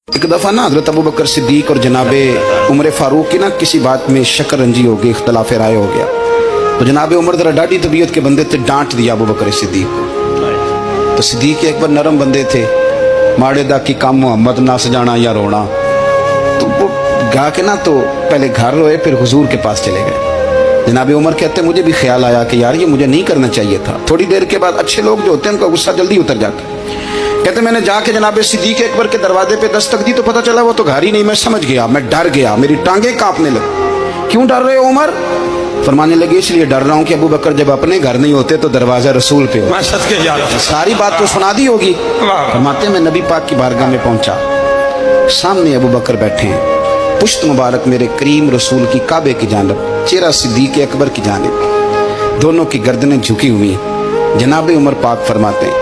एक दफ़ा ना हज़रत अबू बकर सिद्दीक और जनाब उमर फ़ारूक की ना किसी बात में शक्कर रंजी हो गई, इख्तलाफ राय हो गया। तो जनाब उमर ज़रा डाढ़ी तबीयत के बंदे थे, डांट दिया अबू बकर सिद्दीक को। तो सिद्दीक एक बार नरम बंदे थे, माड़े दा की काम मोहम्मद नस जाना या रोना। तो वो गा के ना तो पहले घर रोए, फिर हुजूर के पास चले गए। जनाब उमर कहते मुझे भी ख्याल आया कि यार ये मुझे नहीं करना चाहिए था। थोड़ी देर के बाद अच्छे लोग जो होते हैं उनका गुस्सा जल्दी उतर जाता है। कहते मैंने जाके जनाब सिद्दीक अकबर के दरवाजे पे दस्तक दी तो पता चला वो तो घर ही नहीं। मैं समझ गया, मैं डर गया, मेरी टांगे कांपने लगी। क्यों डर रहे हो उमर? फरमाने लगे इसलिए डर रहा हूँ कि अबू बकर जब अपने घर नहीं होते तो दरवाजा रसूल पे हो। सारी बात तो सुना दी होगी। फरमाते मैं नबी पाक की बारगाह में पहुंचा, सामने अबू बकर बैठे हैं, पुश्त मुबारक मेरे करीम रसूल की काबे की जानब, चेहरा सिद्दीक अकबर की जानब, दोनों की गर्दनें झुकी हुई। जनाब उमर पाक फरमाते हैं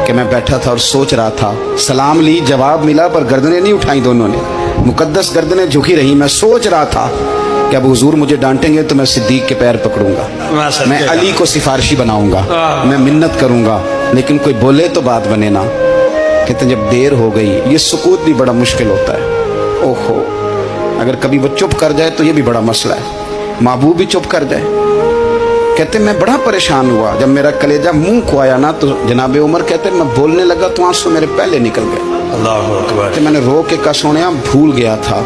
कि मैं बैठा था और सोच रहा था, सलाम ली, जवाब मिला, पर गर्दनें नहीं उठाई दोनों ने, मुकद्दस गर्दनें झुकी रही। मैं सोच रहा था कि अब हुजूर मुझे डांटेंगे तो मैं सिद्दीक के पैर पकड़ूंगा, मैं अली को सिफारिशी बनाऊंगा, मैं मिन्नत करूंगा, लेकिन कोई बोले तो बात बने ना। कहते जब देर हो गई, ये सुकूत भी बड़ा मुश्किल होता है। ओहो, अगर कभी वो चुप कर जाए तो ये भी बड़ा मसला है, महबूब भी चुप कर जाए। कहते मैं बड़ा परेशान हुआ, जब मेरा कलेजा मुंह को आया ना तो जनाब उमर कहते मैं बोलने लगा तो आंसू मेरे पहले निकल गए। अल्लाहू अकबर। मैंने रो के कहा सोनिया भूल गया था,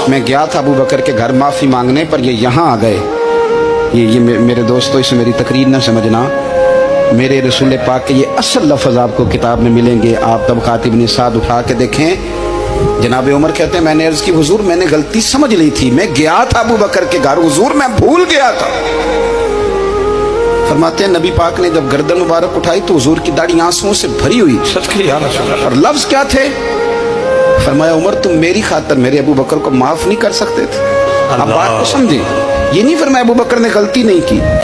मैं गया था अबू बकर के घर माफ़ी मांगने, पर ये यहाँ आ गए। ये मेरे दोस्तों, इसे मेरी तकरीर ना समझना, मेरे रसूल पाक के ये असल लफ्ज़ आपको किताब में मिलेंगे। आप तबक़ात इब्न साद उठा के देखें। जनाब उमर कहते हैं मैंने अर्ज़ की हुजूर मैंने गलती समझ ली थी, मैं गया था अबू बकर के घर, हुजूर मैं भूल गया था। फरमाते हैं नबी पाक ने जब गर्दन मुबारक उठाई तो हुजूर की दाढ़ी आंसुओं से भरी हुई। और लफ्ज क्या थे? फरमाया उमर तुम मेरी खातर मेरे अबू बकर को माफ नहीं कर सकते थे। अब बात को समझे, ये नहीं फरमाया अबू बकर ने गलती नहीं की,